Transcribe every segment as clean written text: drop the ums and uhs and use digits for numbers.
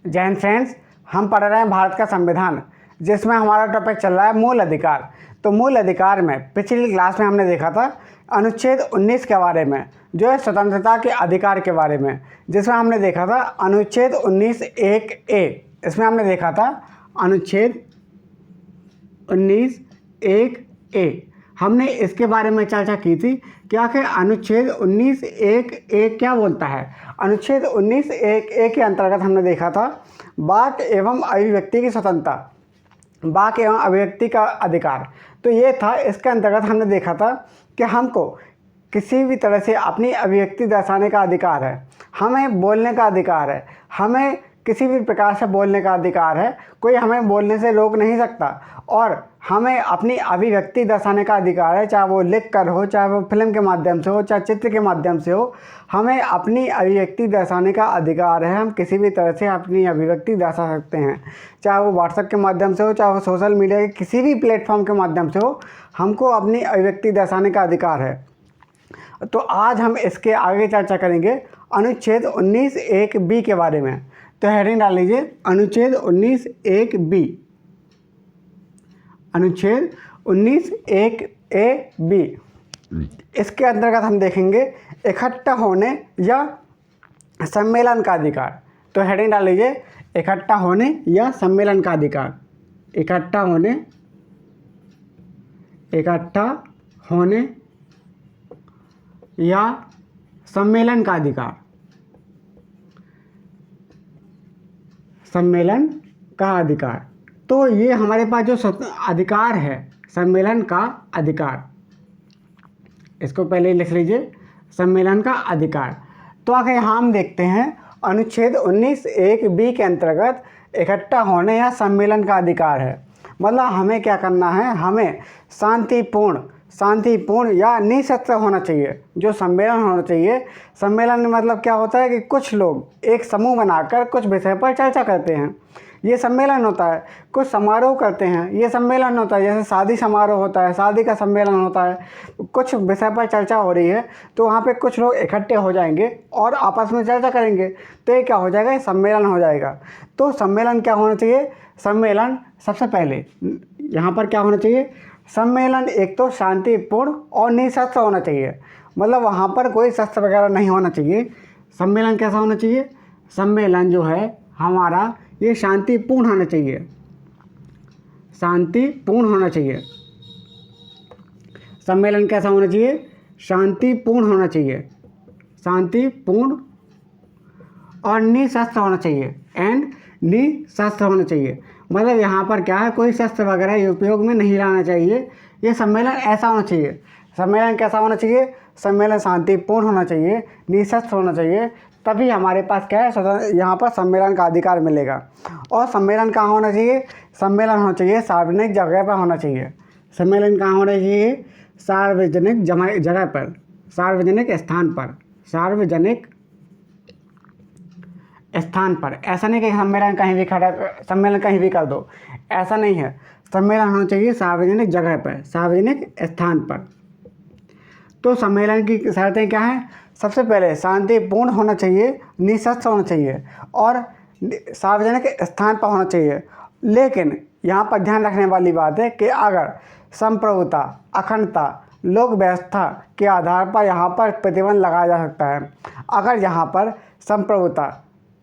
जय हिंद फ्रेंड्स, हम पढ़ रहे हैं भारत का संविधान, जिसमें हमारा टॉपिक चल रहा है मूल अधिकार। तो मूल अधिकार में पिछली क्लास में हमने देखा था अनुच्छेद 19 के बारे में, जो है स्वतंत्रता के अधिकार के बारे में, जिसमें हमने देखा था अनुच्छेद 19(1)(a। इसमें हमने देखा था अनुच्छेद 19(1)(a। हमने इसके बारे में चर्चा की थी कि आखिर अनुच्छेद 19(1)(a क्या बोलता है। अनुच्छेद 19(1)(a के अंतर्गत हमने देखा था वाक एवं अभिव्यक्ति की स्वतंत्रता, वाक एवं अभिव्यक्ति का अधिकार। तो ये था, इसके अंतर्गत हमने देखा था कि हमको किसी भी तरह से अपनी अभिव्यक्ति दर्शाने का अधिकार है, हमें बोलने का अधिकार है, हमें किसी भी प्रकार से बोलने का अधिकार है, कोई हमें बोलने से रोक नहीं सकता, और हमें अपनी अभिव्यक्ति दर्शाने का अधिकार है, चाहे वो लिख कर हो, चाहे वो फिल्म के माध्यम से हो, चाहे चित्र के माध्यम से हो। हमें अपनी अभिव्यक्ति दर्शाने का अधिकार है, हम किसी भी तरह से अपनी अभिव्यक्ति दर्शा सकते हैं, चाहे वो व्हाट्सएप के माध्यम से हो, चाहे वो सोशल मीडिया के किसी भी प्लेटफॉर्म के माध्यम से हो, हमको अपनी अभिव्यक्ति दर्शाने का अधिकार है। तो आज हम इसके आगे चर्चा करेंगे अनुच्छेद 19(1)(b के बारे में। तो हेडिंग डाल लीजिए अनुच्छेद 19(1)(b। अनुच्छेद 19(1)(a)(b। इसके अंतर्गत हम देखेंगे इकट्ठा होने या सम्मेलन का अधिकार। तो हेडिंग डाल लीजिए इकट्ठा होने या सम्मेलन का अधिकार। इकट्ठा होने या सम्मेलन का अधिकार। सम्मेलन का अधिकार, तो ये हमारे पास जो अधिकार है सम्मेलन का अधिकार, इसको पहले लिख लीजिए सम्मेलन का अधिकार। तो आगे यहाँ हम देखते हैं अनुच्छेद 19(1)(b के अंतर्गत इकट्ठा होने या सम्मेलन का अधिकार है। मतलब हमें क्या करना है, हमें शांतिपूर्ण या निशस्त्र होना चाहिए। जो सम्मेलन होना चाहिए, सम्मेलन में मतलब क्या होता है कि कुछ लोग एक समूह बनाकर कुछ विषय पर चर्चा करते हैं, ये सम्मेलन होता है। कुछ समारोह करते हैं, ये सम्मेलन होता है। जैसे शादी समारोह होता है, शादी का सम्मेलन होता है। कुछ विषय पर चर्चा हो रही है, तो वहाँ पे कुछ लोग इकट्ठे हो जाएंगे और आपस में चर्चा करेंगे, तो ये क्या हो जाएगा, ये सम्मेलन हो जाएगा। तो सम्मेलन क्या होना चाहिए, सम्मेलन सबसे पहले यहाँ पर क्या होना चाहिए, सम्मेलन एक तो शांतिपूर्ण और निशस्त्र होना चाहिए। मतलब वहाँ पर कोई शस्त्र वगैरह नहीं होना चाहिए। सम्मेलन कैसा होना चाहिए, सम्मेलन जो है हमारा ये शांतिपूर्ण होना चाहिए। शांतिपूर्ण होना चाहिए। सम्मेलन कैसा होना चाहिए, शांतिपूर्ण होना चाहिए। शांतिपूर्ण और निशस्त्र होना चाहिए, निशस्त्र होना चाहिए। मतलब यहाँ पर क्या है, कोई शस्त्र वगैरह उपयोग में नहीं लाना चाहिए। ये सम्मेलन ऐसा होना चाहिए। सम्मेलन कैसा होना चाहिए, सम्मेलन शांतिपूर्ण होना चाहिए, निशस्त्र होना चाहिए, तभी हमारे पास क्या है, यहाँ पर सम्मेलन का अधिकार मिलेगा। और सम्मेलन कहाँ होना चाहिए, सम्मेलन होना चाहिए सार्वजनिक जगह पर होना चाहिए। सम्मेलन कहाँ होना चाहिए, सार्वजनिक जगह पर, सार्वजनिक स्थान पर, सार्वजनिक स्थान पर। ऐसा नहीं कि सम्मेलन कहीं भी सम्मेलन कहीं भी कर दो, ऐसा नहीं है। सम्मेलन होना चाहिए सार्वजनिक जगह पर, सार्वजनिक स्थान पर। तो सम्मेलन की शर्तें क्या हैं, सबसे पहले शांतिपूर्ण होना चाहिए, निशस्त्र होना चाहिए और सार्वजनिक स्थान पर होना चाहिए। लेकिन यहाँ पर ध्यान रखने वाली बात है कि अगर संप्रभुता, अखंडता, लोक व्यवस्था के आधार पर यहाँ पर प्रतिबंध लगाया जा सकता है। अगर यहाँ पर संप्रभुता,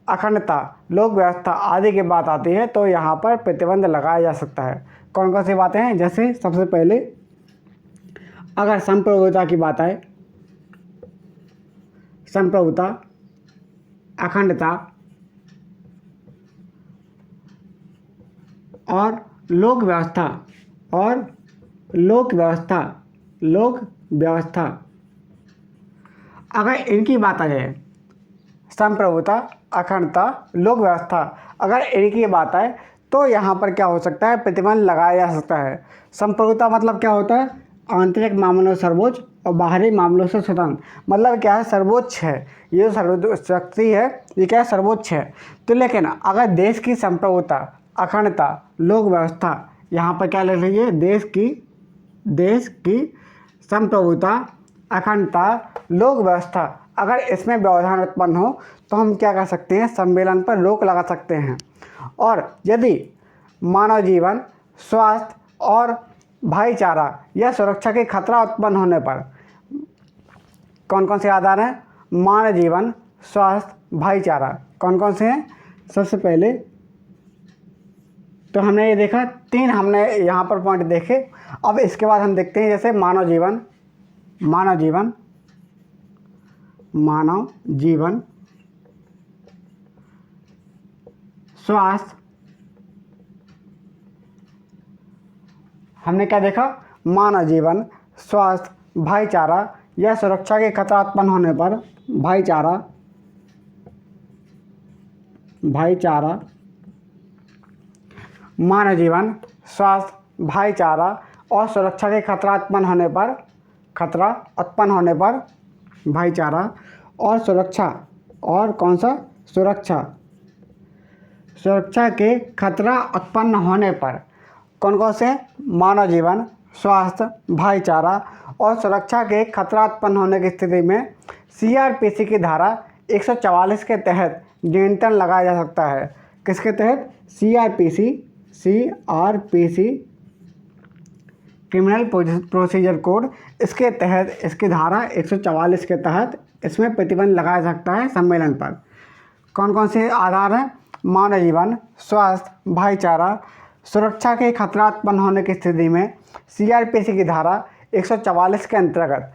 अखंडता, लोक व्यवस्था आदि की बात आती है, तो यहाँ पर प्रतिबंध लगाया जा सकता है। कौन कौन सी बातें हैं, जैसे सबसे पहले अगर संप्रभुता की बात आए, संप्रभुता, अखंडता और लोक व्यवस्था, अगर इनकी बात आ जाए, संप्रभुता, अखंडता, लोक व्यवस्था, अगर इनकी बात आए, तो यहाँ पर क्या हो सकता है, प्रतिबंध लगाया जा सकता है। संप्रभुता मतलब क्या होता है, आंतरिक मामलों से सर्वोच्च और बाहरी मामलों से स्वतंत्र। मतलब क्या है, सर्वोच्च है, ये जो सर्वोच्च शक्ति है, ये क्या है, सर्वोच्च है। तो लेकिन अगर देश की संप्रभुता, अखंडता, लोक व्यवस्था, यहाँ पर क्या ले लीजिए, देश की संप्रभुता, अखंडता, लोक व्यवस्था अगर इसमें व्यवधान उत्पन्न हो तो हम क्या कर सकते हैं, सम्मेलन पर रोक लगा सकते हैं। और यदि मानव जीवन, स्वास्थ्य और भाईचारा या सुरक्षा के खतरा उत्पन्न होने पर, कौन कौन से आधार हैं, मानव जीवन, स्वास्थ्य, भाईचारा, कौन कौन से हैं। सबसे पहले तो हमने ये देखा, 3 हमने यहाँ पर पॉइंट देखे। अब इसके बाद हम देखते हैं जैसे मानव जीवन, स्वास्थ्य, हमने क्या देखा, मानव जीवन, स्वास्थ्य, भाईचारा या सुरक्षा के खतरा उत्पन्न होने पर भाईचारा, मानव जीवन, स्वास्थ्य, भाईचारा और सुरक्षा के खतरा उत्पन्न होने पर भाईचारा और सुरक्षा, और कौन सा, सुरक्षा के खतरा उत्पन्न होने पर, कौन कौन से, मानव जीवन, स्वास्थ्य, भाईचारा और सुरक्षा के खतरा उत्पन्न होने की स्थिति में CRPC की धारा 144 के तहत नियंत्रण लगाया जा सकता है। किसके तहत, CRPC क्रिमिनल प्रोसीजर कोड, इसके तहत, इसकी धारा 144 के तहत इसमें प्रतिबंध लगाया जा सकता है सम्मेलन पर। कौन कौन से आधार हैं, मानव जीवन, स्वास्थ्य, भाईचारा, सुरक्षा के खतरा उत्पन्न होने की स्थिति में CRPC की धारा 144 के अंतर्गत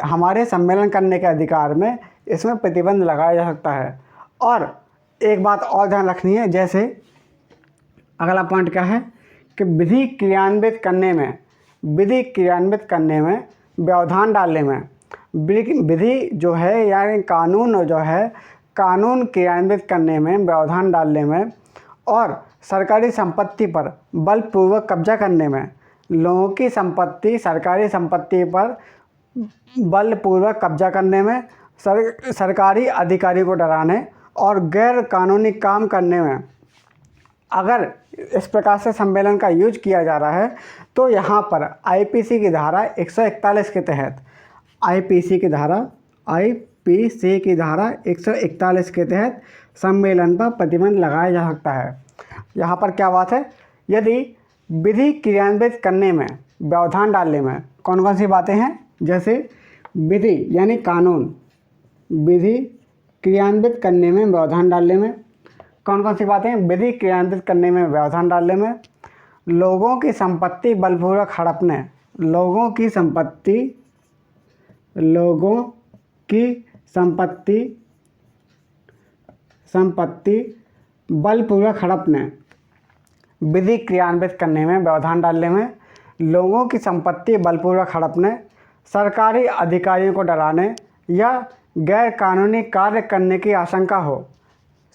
हमारे सम्मेलन करने के अधिकार में इसमें प्रतिबंध लगाया जा सकता है। और एक बात और ध्यान रखनी है, जैसे अगला पॉइंट क्या है कि विधि क्रियान्वित करने में व्यवधान डालने में, विधि जो है यानी कानून जो है, कानून क्रियान्वित करने में व्यवधान डालने में और सरकारी संपत्ति पर बलपूर्वक कब्जा करने में, लोगों की संपत्ति, सरकारी संपत्ति पर बलपूर्वक कब्जा करने में, सरकारी अधिकारी को डराने और गैर कानूनी काम करने में, अगर इस प्रकार से सम्मेलन का यूज किया जा रहा है तो यहाँ पर IPC की धारा 141 के तहत, IPC की धारा 141 के तहत सम्मेलन पर प्रतिबंध लगाया जा सकता है। यहाँ पर क्या बात है, यदि विधि क्रियान्वित करने में व्यवधान डालने में कौन कौन सी बातें हैं, जैसे विधि यानी कानून, विधि क्रियान्वित करने में व्यवधान डालने में कौन कौन सी बातें, विधि क्रियान्वित करने में व्यवधान डालने में, लोगों की संपत्ति बलपूर्वक हड़पने, लोगों की संपत्ति बलपूर्वक हड़पने, विधि क्रियान्वित करने में व्यवधान डालने में, लोगों की संपत्ति बलपूर्वक हड़पने, सरकारी अधिकारियों को डराने या गैर कानूनी कार्य करने की आशंका हो,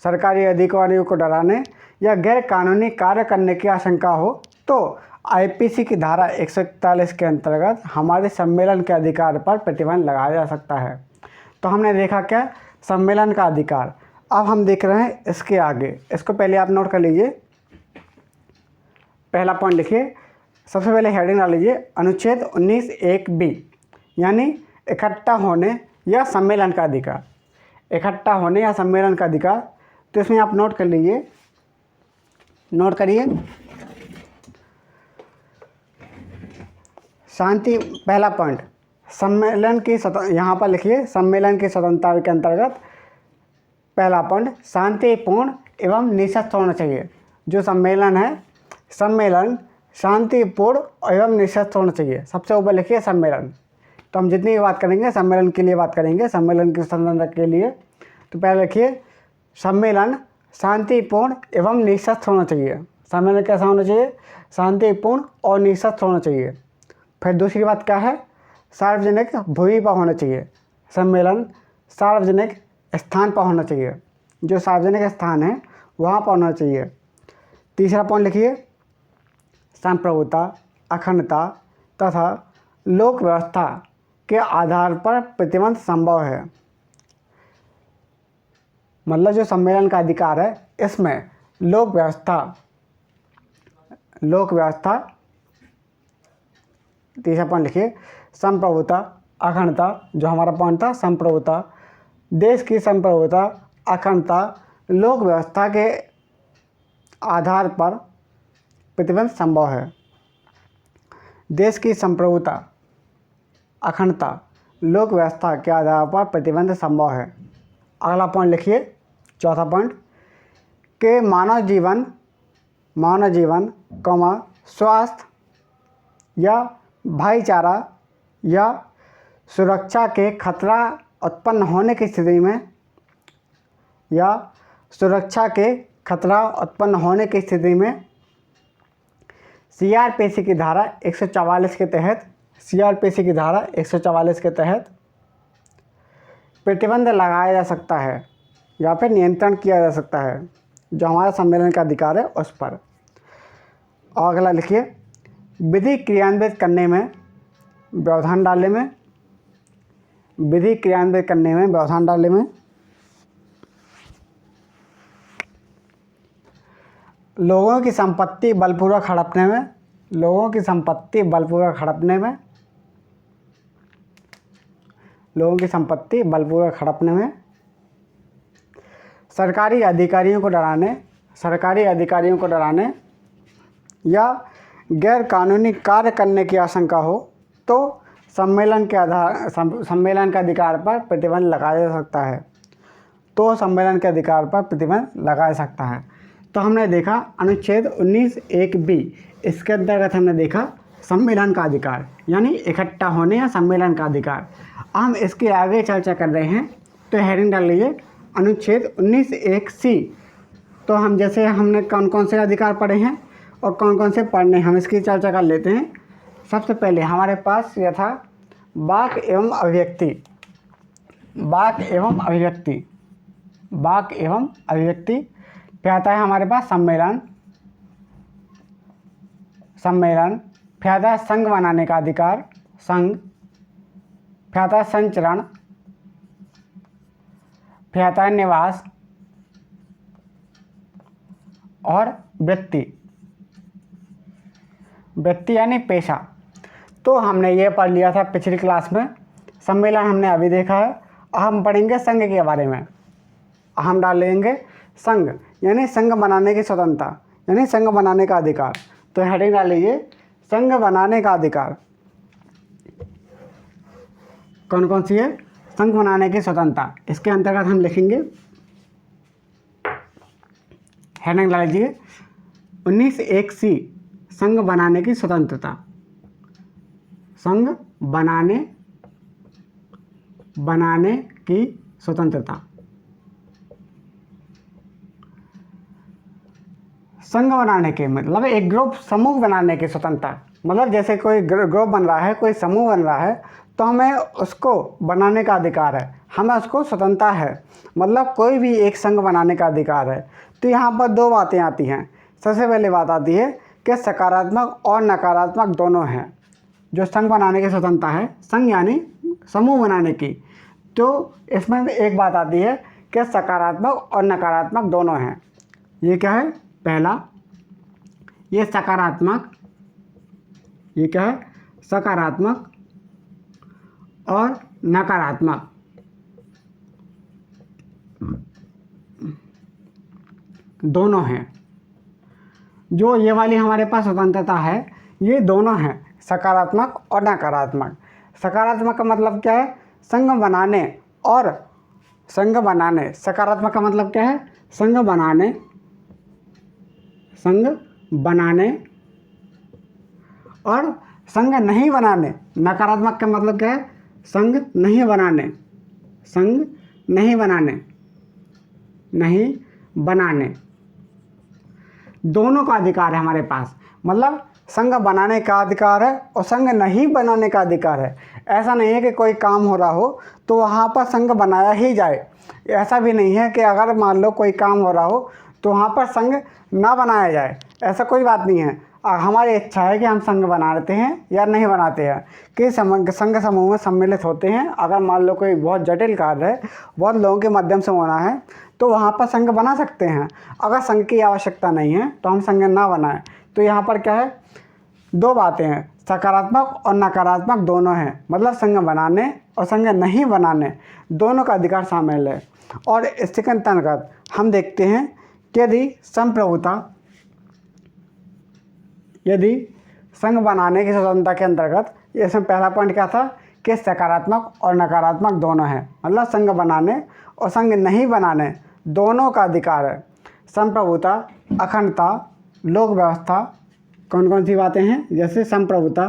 सरकारी अधिकारियों को डराने या गैर कानूनी कार्य करने की आशंका हो तो IPC की धारा 141 के अंतर्गत हमारे सम्मेलन के अधिकार पर प्रतिबंध लगाया जा सकता है। तो हमने देखा क्या, सम्मेलन का अधिकार। अब हम देख रहे हैं इसके आगे, इसको पहले आप नोट कर लीजिए। पहला पॉइंट लिखिए, सबसे पहले हेडिंग डाल लीजिए, अनुच्छेद 19(1)(b) यानी इकट्ठा होने या सम्मेलन का अधिकार, इकट्ठा होने या सम्मेलन का अधिकार। तो इसमें आप नोट कर लीजिए, नोट करिए, शांति, पहला पॉइंट, सम्मेलन की यहाँ पर लिखिए, सम्मेलन की स्वतंत्रता के अंतर्गत पहला पॉइंट शांतिपूर्ण एवं निष्पक्ष होना चाहिए। जो सम्मेलन है, सम्मेलन शांतिपूर्ण एवं निष्पक्ष होना चाहिए। सबसे ऊपर लिखिए सम्मेलन। तो हम जितनी भी बात करेंगे सम्मेलन के लिए बात करेंगे, सम्मेलन की स्वतंत्रता के लिए। तो पहले लिखिए सम्मेलन शांतिपूर्ण एवं निष्पक्ष होना चाहिए। सम्मेलन कैसा होना चाहिए, शांतिपूर्ण और निष्पक्ष होना चाहिए। फिर दूसरी बात क्या है, सार्वजनिक भूमि पर होना चाहिए। सम्मेलन सार्वजनिक स्थान पर होना चाहिए, जो सार्वजनिक स्थान है वहाँ पर होना चाहिए। तीसरा पॉइंट लिखिए, संप्रभुता, अखंडता तथा लोक व्यवस्था के आधार पर प्रतिबंध संभव है। मतलब जो सम्मेलन का अधिकार है इसमें लोक व्यवस्था, तीसरा पॉइंट लिखिए, संप्रभुता, अखंडता, जो हमारा पॉइंट था संप्रभुता, देश की संप्रभुता, अखंडता, लोक व्यवस्था के आधार पर प्रतिबंध संभव है। देश की संप्रभुता, अखंडता, लोक व्यवस्था के आधार पर प्रतिबंध संभव है। अगला पॉइंट लिखिए, चौथा पॉइंट के मानव जीवन, स्वास्थ्य या भाईचारा या सुरक्षा के खतरा उत्पन्न होने की स्थिति में सीआरपीसी की धारा 144 के तहत प्रतिबंध लगाया जा सकता है या फिर नियंत्रण किया जा सकता है, जो हमारा सम्मेलन का अधिकार है उस पर। और अगला लिखिए, विधि क्रियान्वित करने में व्यवधान डालने में लोगों की संपत्ति बलपूर्वक हड़पने में सरकारी अधिकारियों को डराने या गैर कानूनी कार्य करने की आशंका हो तो सम्मेलन के अधिकार पर प्रतिबंध लगाया जा सकता है। तो हमने देखा अनुच्छेद 19(1)(b), इसके अंतर्गत हमने देखा सम्मेलन का अधिकार यानी इकट्ठा होने या सम्मेलन का अधिकार। हम इसके आगे चर्चा कर रहे हैं, तो हेडिंग डाल लीजिए अनुच्छेद 19(1)(c). तो हमने कौन कौन से अधिकार पढ़े हैं और कौन कौन से पढ़ने, हम इसकी चर्चा कर लेते हैं। सबसे पहले हमारे पास यह था वाक एवं अभिव्यक्ति। फिर आता है हमारे पास सम्मेलन, फिर आता है संघ बनाने का अधिकार, फिर आता है संचरण, फिर आता है निवास और वृत्ति यानी पेशा। तो हमने ये पढ़ लिया था पिछली क्लास में। सम्मेलन हमने अभी देखा है। हम पढ़ेंगे संघ के बारे में। हम डालेंगे संघ यानी संघ बनाने की स्वतंत्रता यानी संघ बनाने का अधिकार। तो हेडिंग डाल लीजिए संघ बनाने का अधिकार। कौन कौन सी है? संघ बनाने की स्वतंत्रता। इसके अंतर्गत हम लिखेंगे, हेडिंग डाल लीजिए 19(1)(c) संघ बनाने की स्वतंत्रता। संघ बनाने की स्वतंत्रता। संघ बनाने के मतलब एक ग्रुप समूह बनाने की स्वतंत्रता। मतलब जैसे कोई ग्रुप बन रहा है, कोई समूह बन रहा है, तो हमें उसको बनाने का अधिकार है, हमें उसको स्वतंत्रता है। मतलब कोई भी एक संघ बनाने का अधिकार है। तो यहाँ पर दो बातें आती हैं। सबसे पहली बात आती है कि सकारात्मक और नकारात्मक दोनों हैं। जो संघ बनाने की स्वतंत्रता है, संघ यानी समूह बनाने की, तो इसमें एक बात आती है कि सकारात्मक और नकारात्मक दोनों हैं। ये क्या है? पहला, ये सकारात्मक, ये क्या है? सकारात्मक और नकारात्मक दोनों हैं। जो ये वाली हमारे पास स्वतंत्रता है, ये दोनों हैं, सकारात्मक और नकारात्मक। सकारात्मक का मतलब क्या है? संघ बनाने और सकारात्मक का मतलब क्या है? संघ बनाने और संघ नहीं बनाने। नकारात्मक का मतलब क्या है? संघ नहीं बनाने दोनों का अधिकार है हमारे पास। मतलब संघ बनाने का अधिकार है और संघ नहीं बनाने का अधिकार है। ऐसा नहीं है कि कोई काम हो रहा हो तो वहाँ पर संघ बनाया ही जाए। ऐसा भी नहीं है कि अगर मान लो कोई काम हो रहा हो तो वहाँ पर संघ ना बनाया जाए, ऐसा कोई बात नहीं है। हमारी इच्छा है कि हम संघ बनाते हैं या नहीं बनाते हैं, कि संघ समूह में सम्मिलित होते हैं। अगर मान लो कोई बहुत जटिल कार्य है, बहुत लोगों के माध्यम से होना है, तो वहाँ पर संघ बना सकते हैं। अगर संघ की आवश्यकता नहीं है तो हम संघ ना बनाएं। तो यहाँ पर क्या है? दो बातें हैं, सकारात्मक और नकारात्मक दोनों हैं। मतलब संघ बनाने और संघ नहीं बनाने दोनों का अधिकार शामिल है। और इसके अंतर्गत हम देखते हैं कि यदि संघ बनाने की स्वतंत्रता के अंतर्गत, इसमें पहला पॉइंट क्या था कि सकारात्मक और नकारात्मक दोनों है, मतलब संघ बनाने और संघ नहीं बनाने दोनों का अधिकार है। संप्रभुता, अखंडता, लोक व्यवस्था, कौन कौन सी बातें हैं, जैसे संप्रभुता,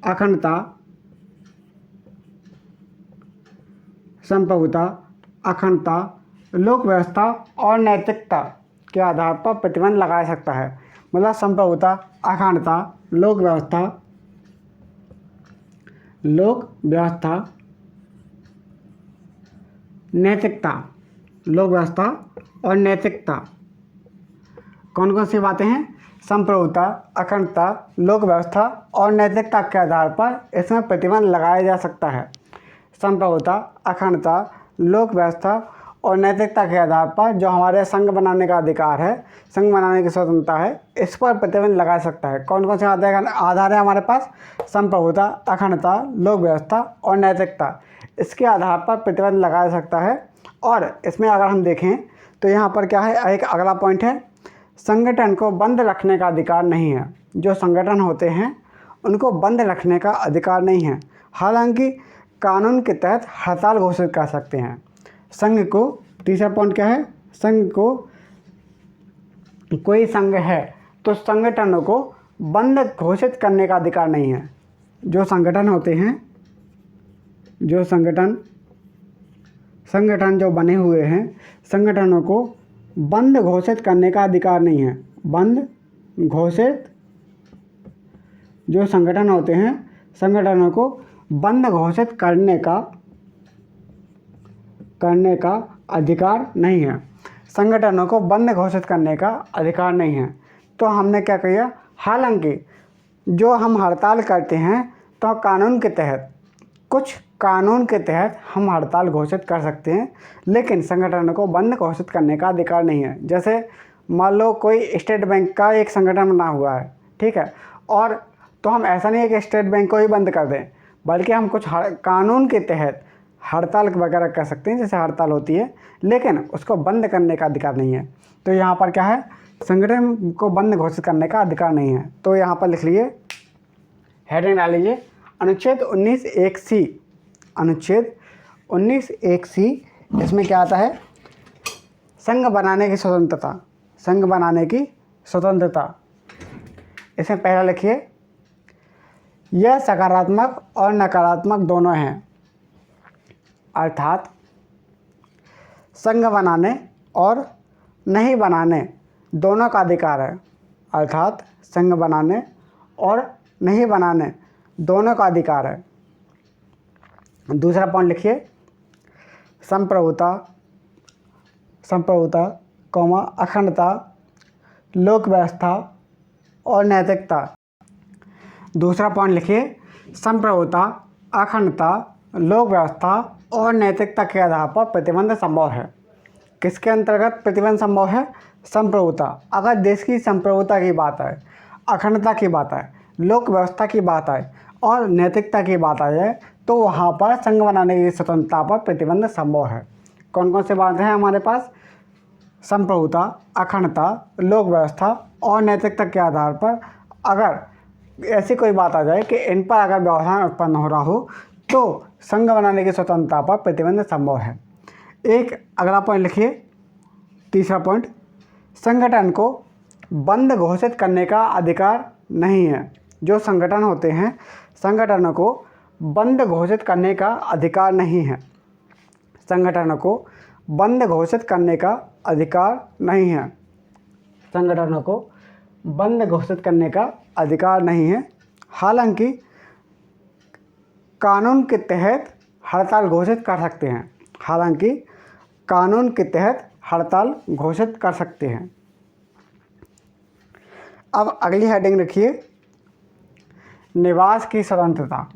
अखंडता, लोक व्यवस्था और नैतिकता के आधार पर प्रतिबंध लगाया सकता है। मतलब संप्रभुता, अखंडता, लोक व्यवस्था, नैतिकता, लोक व्यवस्था और नैतिकता, कौन कौन सी बातें हैं, संप्रभुता, अखंडता, लोक व्यवस्था और नैतिकता के आधार पर इसमें प्रतिबंध लगाया जा सकता है। संप्रभुता, अखंडता, लोक व्यवस्था और नैतिकता के आधार पर जो हमारे संघ बनाने का अधिकार है, संघ बनाने की स्वतंत्रता है, इस पर प्रतिबंध लगा सकता है। कौन कौन से आधार है हमारे पास, संप्रभुता, अखंडता, लोक व्यवस्था और नैतिकता, इसके आधार पर प्रतिबंध लगाया सकता है। और इसमें अगर हम देखें तो यहाँ पर क्या है, एक अगला पॉइंट है, संगठन को बंद रखने का अधिकार नहीं है। जो संगठन होते हैं उनको बंद रखने का अधिकार नहीं है, हालांकि कानून के तहत हड़ताल घोषित कर सकते हैं। संघ को, तीसरा पॉइंट क्या है, संघ को, कोई संघ है तो संगठनों को बंद घोषित करने का अधिकार नहीं है। जो संगठन होते हैं, जो संगठन जो बने हुए हैं, संगठनों को बंद घोषित करने का अधिकार नहीं है। बंद घोषित, जो संगठन होते हैं, संगठनों को बंद घोषित करने का अधिकार नहीं है। संगठनों को बंद घोषित करने का अधिकार नहीं है। तो हमने क्या किया, हालांकि जो हम हड़ताल करते हैं तो कानून के तहत हम हड़ताल घोषित कर सकते हैं, लेकिन संगठनों को बंद घोषित करने का अधिकार नहीं है। जैसे मान लो कोई स्टेट बैंक का एक संगठन बना हुआ है, ठीक है, और तो हम ऐसा नहीं है कि स्टेट बैंक को ही बंद कर दें, बल्कि हम कुछ कानून के तहत हड़ताल वगैरह कर सकते हैं, जैसे हड़ताल होती है, लेकिन उसको बंद करने का अधिकार नहीं है। तो यहाँ पर क्या है, संगठन को बंद घोषित करने का अधिकार नहीं है। तो यहाँ पर लिख लिए, हेडिंग डाल लीजिए, अनुच्छेद 19(1)(c), अनुच्छेद 19(1)(c), इसमें क्या आता है, संघ बनाने की स्वतंत्रता, संघ बनाने की स्वतंत्रता। इसमें पहला लिखिए, यह सकारात्मक और नकारात्मक दोनों हैं, अर्थात संघ बनाने और नहीं बनाने दोनों का अधिकार है। अर्थात संघ बनाने और नहीं बनाने दोनों का अधिकार है। दूसरा पॉइंट लिखिए, संप्रभुता, अखंडता, लोक व्यवस्था और नैतिकता। दूसरा पॉइंट लिखिए, संप्रभुता, अखंडता, लोक व्यवस्था और नैतिकता के आधार पर प्रतिबंध संभव है। किसके अंतर्गत प्रतिबंध संभव है, संप्रभुता। अगर देश की संप्रभुता की बात है, अखंडता की बात है, लोक व्यवस्था की बात है और नैतिकता की बात आ जाए, तो वहाँ पर संघ बनाने की स्वतंत्रता पर प्रतिबंध संभव है। कौन कौन से बातें हैं हमारे पास, संप्रभुता, अखंडता, लोक व्यवस्था और नैतिकता के आधार पर अगर ऐसी कोई बात आ जाए कि इन पर अगर व्यवधान उत्पन्न हो रहा हो, तो संघ बनाने की स्वतंत्रता पर प्रतिबंध संभव है। एक अगला पॉइंट लिखिए, तीसरा पॉइंट, संगठन को बंद घोषित करने का अधिकार नहीं है। जो संगठन होते हैं, संगठनों को बंद घोषित करने का अधिकार नहीं है। संगठनों को बंद घोषित करने का अधिकार नहीं है। संगठनों को बंद घोषित करने का अधिकार नहीं है, हालांकि कानून के तहत हड़ताल घोषित कर सकते हैं। हालांकि कानून के तहत हड़ताल घोषित कर सकते हैं। अब अगली हेडिंग लिखिए, निवास की स्वतंत्रता,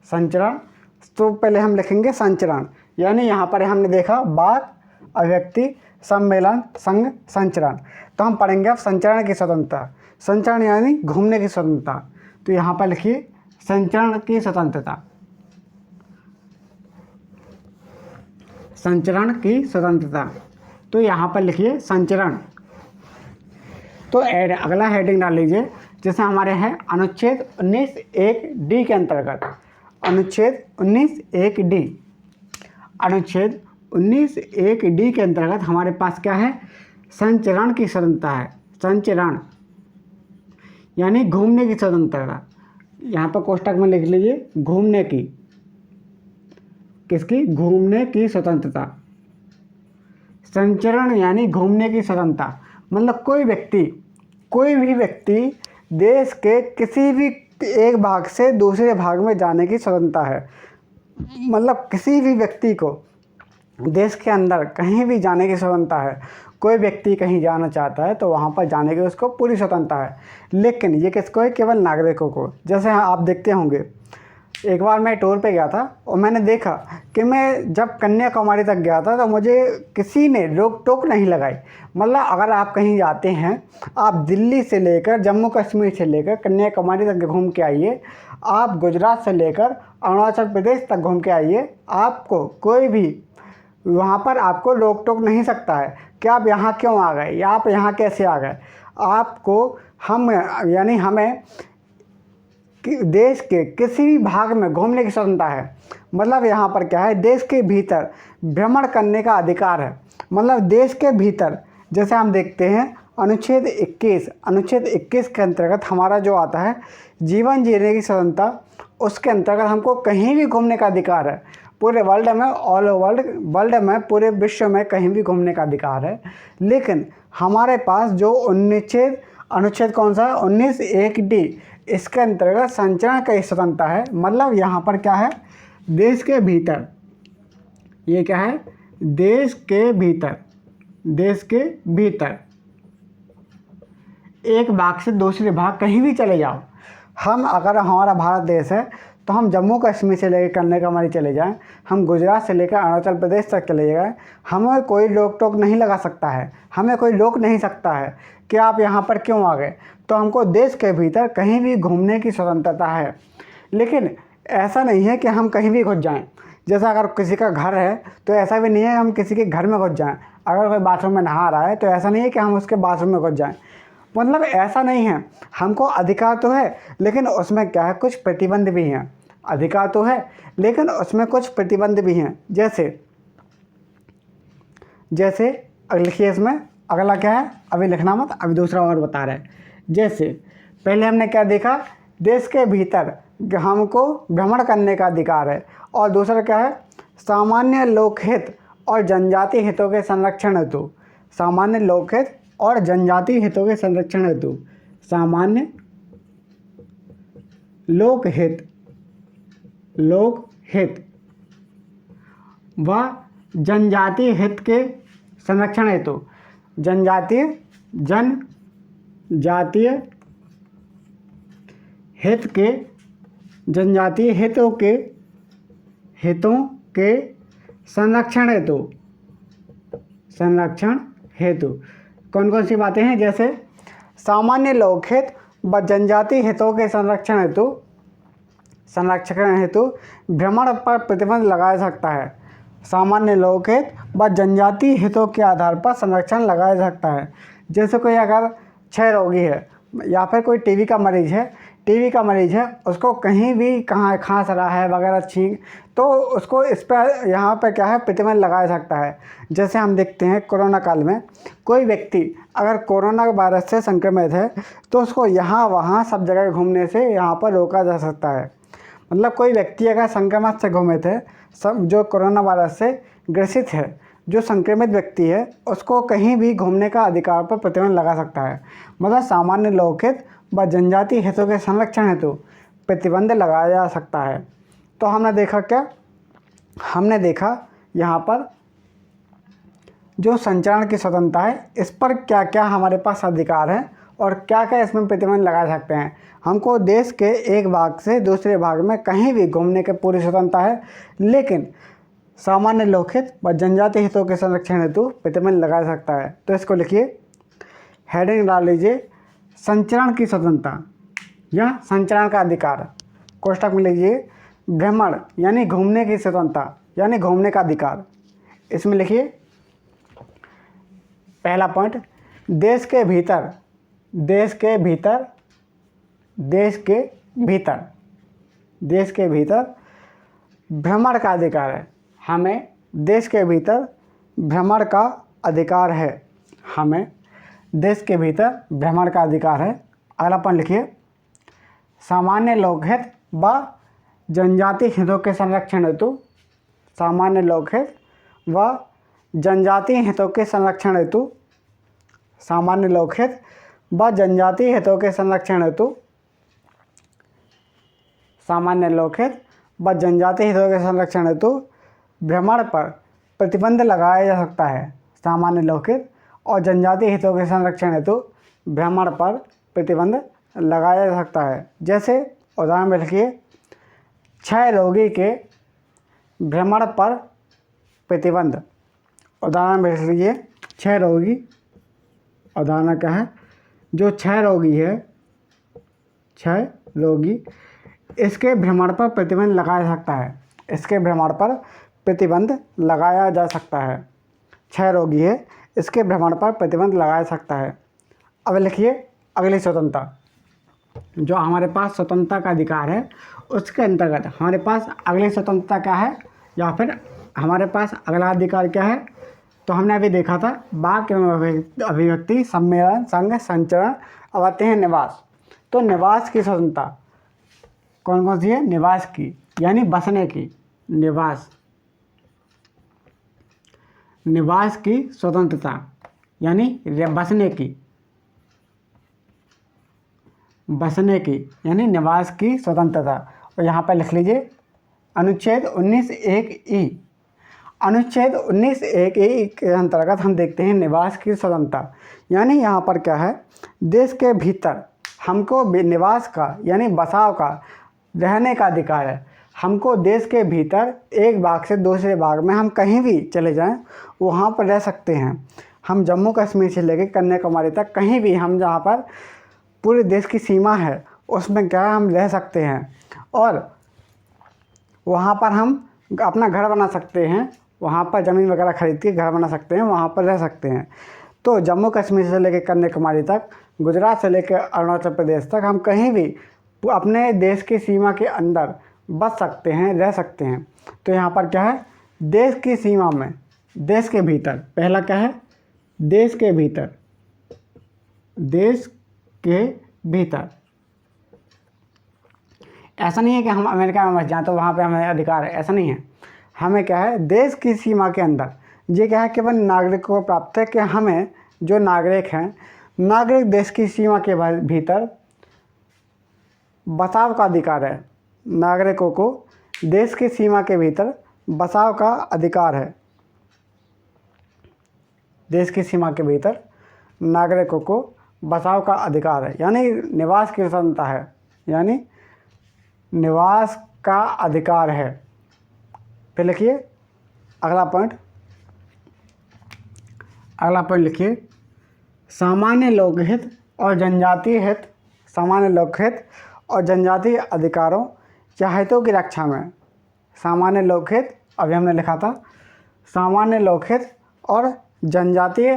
संचरण। तो पहले हम लिखेंगे संचरण, यानी यहाँ पर हमने देखा वाक, अभिव्यक्ति, सम्मेलन, संघ, संचरण। तो हम पढ़ेंगे अब संचरण की स्वतंत्रता। संचरण यानी घूमने की स्वतंत्रता। तो यहाँ पर लिखिए, संचरण की स्वतंत्रता, संचरण की स्वतंत्रता। तो यहाँ पर लिखिए संचरण। तो अगला हेडिंग डाल लीजिए, जैसे हमारे है अनुच्छेद 19(1)(d) के अंतर्गत, अनुच्छेद 19(1)(d), अनुच्छेद 19(1)(d) के अंतर्गत हमारे पास क्या है, संचरण की स्वतंत्रता है। संचरण यानी घूमने की स्वतंत्रता। यहाँ पर कोष्टक में लिख लीजिए घूमने की, किसकी, घूमने की स्वतंत्रता। संचरण यानी घूमने की स्वतंत्रता, मतलब कोई भी व्यक्ति देश के किसी भी एक भाग से दूसरे भाग में जाने की स्वतंत्रता है। मतलब किसी भी व्यक्ति को देश के अंदर कहीं भी जाने की स्वतंत्रता है। कोई व्यक्ति कहीं जाना चाहता है तो वहाँ पर जाने की उसको पूरी स्वतंत्रता है। लेकिन ये किसको है, केवल नागरिकों को। जैसे आप देखते होंगे, एक बार मैं टूर पे गया था और मैंने देखा कि मैं जब कन्याकुमारी तक गया था तो मुझे किसी ने रोक टोक नहीं लगाई। मतलब अगर आप कहीं जाते हैं, आप दिल्ली से लेकर जम्मू कश्मीर से लेकर कन्याकुमारी तक घूम के आइए, आप गुजरात से लेकर अरुणाचल प्रदेश तक घूम के आइए, आपको कोई भी वहाँ पर आपको रोक टोक नहीं सकता है कि आप यहाँ क्यों आ गए या आप यहाँ कैसे आ गए। आपको हमें देश के किसी भी भाग में घूमने की स्वतंत्रता है। मतलब यहाँ पर क्या है, देश के भीतर भ्रमण करने का अधिकार है। मतलब देश के भीतर, जैसे हम देखते हैं अनुच्छेद 21 के अंतर्गत हमारा जो आता है जीवन जीने की स्वतंत्रता, उसके अंतर्गत हमको कहीं भी घूमने का अधिकार है। पूरे वर्ल्ड में, ऑल ओवर वर्ल्ड में, पूरे विश्व में कहीं भी घूमने का अधिकार है। लेकिन हमारे पास जो अनुच्छेद कौन सा है, 19(1)(d), इसके अंतर्गत संचरण की स्वतंत्रता है। मतलब यहाँ पर क्या है, देश के भीतर, ये क्या है, देश के भीतर एक भाग से दूसरे भाग कहीं भी चले जाओ। हम अगर हमारा भारत देश है तो हम जम्मू कश्मीर से लेकर कन्याकुमारी चले जाएं, हम गुजरात से लेकर अरुणाचल प्रदेश तक चले जाएं, हमें कोई रोक टोक नहीं लगा सकता है, हमें कोई रोक नहीं सकता है कि आप यहाँ पर क्यों आ गए। तो हमको देश के भीतर कहीं भी घूमने की स्वतंत्रता है। लेकिन ऐसा नहीं है कि हम कहीं भी घुस जाएं। जैसा अगर किसी का घर है तो ऐसा भी नहीं है हम किसी के घर में घुस जाएं। अगर कोई बाथरूम में नहा रहा है तो ऐसा नहीं है कि हम उसके बाथरूम में घुस जाएं। मतलब ऐसा नहीं है। हमको अधिकार तो है, लेकिन उसमें क्या है, कुछ प्रतिबंध भी हैं। अधिकार तो है लेकिन उसमें कुछ प्रतिबंध भी हैं। जैसे लिखिए, इसमें अगला क्या है, अभी लिखना मत, अभी दूसरा और बता रहे हैं। जैसे पहले हमने क्या देखा, देश के भीतर हमको भ्रमण करने का अधिकार है। और दूसरा क्या है, सामान्य लोकहित और जनजाति हितों के संरक्षण हेतु, सामान्य लोकहित और जनजाति हितों के संरक्षण हेतु, सामान्य लोकहित व जनजातीय हित के संरक्षण हेतु, जनजातीय हितों के संरक्षण हेतु कौन कौन सी बातें हैं, जैसे सामान्य लोकहित व जनजातीय हितों के संरक्षण हेतु भ्रमण पर प्रतिबंध लगाया सकता है। सामान्य लोकहित व जनजातीय हितों के आधार पर संरक्षण लगाया सकता है। जैसे कोई अगर क्षय रोगी है या फिर कोई टीबी का मरीज़ है, उसको कहीं भी कहाँ खांस रहा है वगैरह छींक, तो उसको इस पर यहाँ पर क्या है, प्रतिबंध लगाया सकता है। जैसे हम देखते हैं कोरोना काल में कोई व्यक्ति अगर कोरोना वायरस से संक्रमित है तो उसको यहाँ वहाँ सब जगह घूमने से यहाँ पर रोका जा सकता है। मतलब कोई व्यक्ति अगर संक्रमण से घूमित है, सब जो कोरोना वायरस से ग्रसित है, जो संक्रमित व्यक्ति है, उसको कहीं भी घूमने का अधिकार पर प्रतिबंध लगा सकता है। मतलब सामान्य लोकहित व जनजातीय हितों के संरक्षण हेतु प्रतिबंध लगाया जा सकता है। तो हमने देखा यहाँ पर जो संचरण की स्वतंत्रता है, इस पर क्या क्या हमारे पास अधिकार हैं और क्या क्या इसमें प्रतिबंध लगा सकते हैं। हमको देश के एक भाग से दूसरे भाग में कहीं भी घूमने की पूरी स्वतंत्रता है, लेकिन सामान्य लोकहित व जनजातीय हितों के संरक्षण हेतु प्रतिबंध लगा सकता है। तो इसको लिखिए, हेडिंग डाल लीजिए, संचरण की स्वतंत्रता या संचरण का अधिकार। कोष्टक में लिखिए भ्रमण यानी घूमने की स्वतंत्रता यानी घूमने का अधिकार। इसमें लिखिए पहला पॉइंट, देश के भीतर, देश के भीतर, देश के भीतर, देश के भीतर भ्रमण का अधिकार है। हमें देश के भीतर भ्रमण का अधिकार है। हमें देश के भीतर भ्रमण का अधिकार है। अगला पॉइंट लिखिए सामान्य लोकहित व जनजातीय हितों के संरक्षण हेतु, सामान्य लोकहित व जनजातीय हितों के संरक्षण हेतु, सामान्य लोकहित व जनजातीय हितों के संरक्षण हेतु, सामान्य लोकहित व जनजातीय हितों के संरक्षण हेतु भ्रमण पर प्रतिबंध लगाया जा सकता है। सामान्य लोकहित और जनजातीय हितों के संरक्षण हेतु भ्रमण पर प्रतिबंध लगाया जा सकता है। जैसे उदाहरण में लिखिए क्षय रोगी के भ्रमण पर प्रतिबंध। उदाहरण में लिख लीजिए क्षय रोगी, उदाहरण क्या है, जो क्षय रोगी है, क्षय रोगी, इसके भ्रमण पर प्रतिबंध लगाया जा सकता है। इसके भ्रमण पर प्रतिबंध लगाया जा सकता है। क्षय रोगी है, इसके भ्रमण पर प्रतिबंध लगाया जा सकता है। अब लिखिए अगली स्वतंत्रता, जो हमारे पास स्वतंत्रता का अधिकार है उसके अंतर्गत हमारे पास अगली स्वतंत्रता क्या है, या फिर हमारे पास अगला अधिकार क्या है। तो हमने अभी देखा था वाक्य एवं अभिव्यक्ति, सम्मेलन, संघ, संचरण। अब आते हैं निवास। तो निवास की स्वतंत्रता कौन कौन सी है? निवास की यानी बसने की, निवास, निवास की स्वतंत्रता यानी बसने की, बसने की यानी निवास की स्वतंत्रता। और यहाँ पर लिख लीजिए अनुच्छेद 19(1)(e), अनुच्छेद 19(1)(e) के अंतर्गत हम देखते हैं निवास की स्वतंत्रता। यानी यहाँ पर क्या है, देश के भीतर हमको निवास का यानी बसाव का, रहने का अधिकार है। हमको देश के भीतर एक भाग से दूसरे भाग में हम कहीं भी चले जाएं वहाँ पर रह सकते हैं। हम जम्मू कश्मीर से लेकर कन्याकुमारी तक कहीं भी हम जहाँ पर पूरे देश की सीमा है उसमें क्या है, हम रह सकते हैं और वहाँ पर हम अपना घर बना सकते हैं। वहाँ पर ज़मीन वगैरह खरीद के घर बना सकते हैं, वहाँ पर रह सकते हैं। तो जम्मू कश्मीर से लेकर कन्याकुमारी तक, गुजरात से लेकर अरुणाचल प्रदेश तक हम कहीं भी अपने देश की सीमा के अंदर बस सकते हैं, रह सकते हैं। तो यहाँ पर क्या है, देश की सीमा में, देश के भीतर, पहला क्या है, देश के भीतर, देश के भीतर। ऐसा नहीं है कि हम अमेरिका में बस जाएँ तो वहाँ पे हमें अधिकार है, ऐसा नहीं है। हमें क्या है, देश की सीमा के अंदर, ये क्या है, केवल नागरिकों को प्राप्त है कि हमें जो नागरिक हैं, नागरिक देश की सीमा के भीतर बसाव का अधिकार है। नागरिकों को देश की सीमा के भीतर बसाव का अधिकार है। देश की सीमा के भीतर नागरिकों को बसाव का अधिकार है, यानी निवास की स्वतंत्रता है, यानी निवास का अधिकार है। फिर लिखिए अगला पॉइंट, अगला पॉइंट लिखिए सामान्य लोकहित और जनजातीय हित, सामान्य लोकहित और जनजातीय अधिकारों या हितों की रक्षा में। सामान्य लोकहित, अभी हमने लिखा था, सामान्य लोकहित और जनजातीय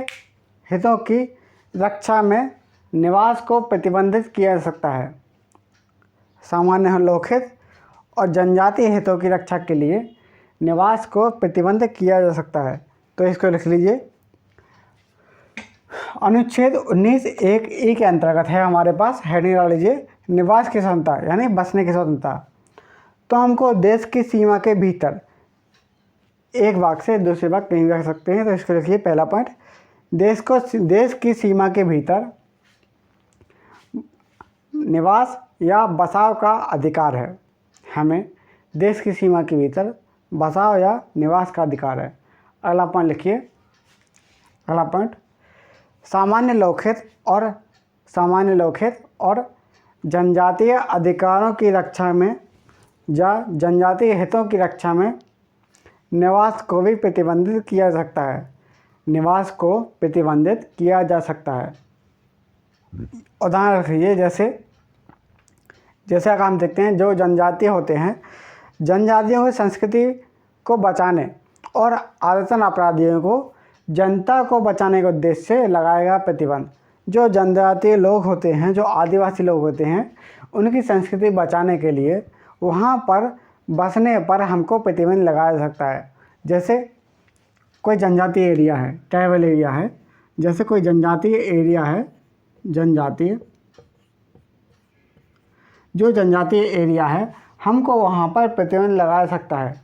हितों की रक्षा में निवास को प्रतिबंधित किया जा सकता है। सामान्य लोकहित और जनजातीय हितों की रक्षा के लिए निवास को प्रतिबंध किया जा सकता है। तो इसको लिख लीजिए अनुच्छेद 19(1)(e) के अंतर्गत है हमारे पास, हेडिंग डाल लीजिए निवास की स्वतंत्रता यानी बसने की स्वतंत्रता। तो हमको देश की सीमा के भीतर एक भाग से दूसरे भाग कहीं भी रख सकते हैं। तो इसको लिखिए पहला पॉइंट, देश की सीमा के भीतर निवास या बसाव का अधिकार है। हमें देश की सीमा के भीतर बसाव या निवास का अधिकार है। अगला पॉइंट लिखिए, अगला पॉइंट सामान्य लोकहित और जनजातीय अधिकारों की रक्षा में या जनजातीय हितों की रक्षा में निवास को भी प्रतिबंधित किया जा सकता है। निवास को प्रतिबंधित किया जा सकता है। उदाहरण रखिए, जैसे अगर हम देखते हैं जो जनजातीय होते हैं, जनजातियों की संस्कृति को बचाने और आदतन अपराधियों को जनता को बचाने के उद्देश्य से लगाया गया प्रतिबंध। जो जनजातीय लोग होते हैं, जो आदिवासी लोग होते हैं, उनकी संस्कृति बचाने के लिए वहाँ पर बसने पर हमको प्रतिबंध लगाया जा सकता है। जैसे कोई जनजातीय एरिया है, ट्राइबल एरिया है, जैसे कोई जनजातीय एरिया है, जो जनजातीय एरिया है, हमको वहाँ पर प्रतिबंध लगाया सकता है।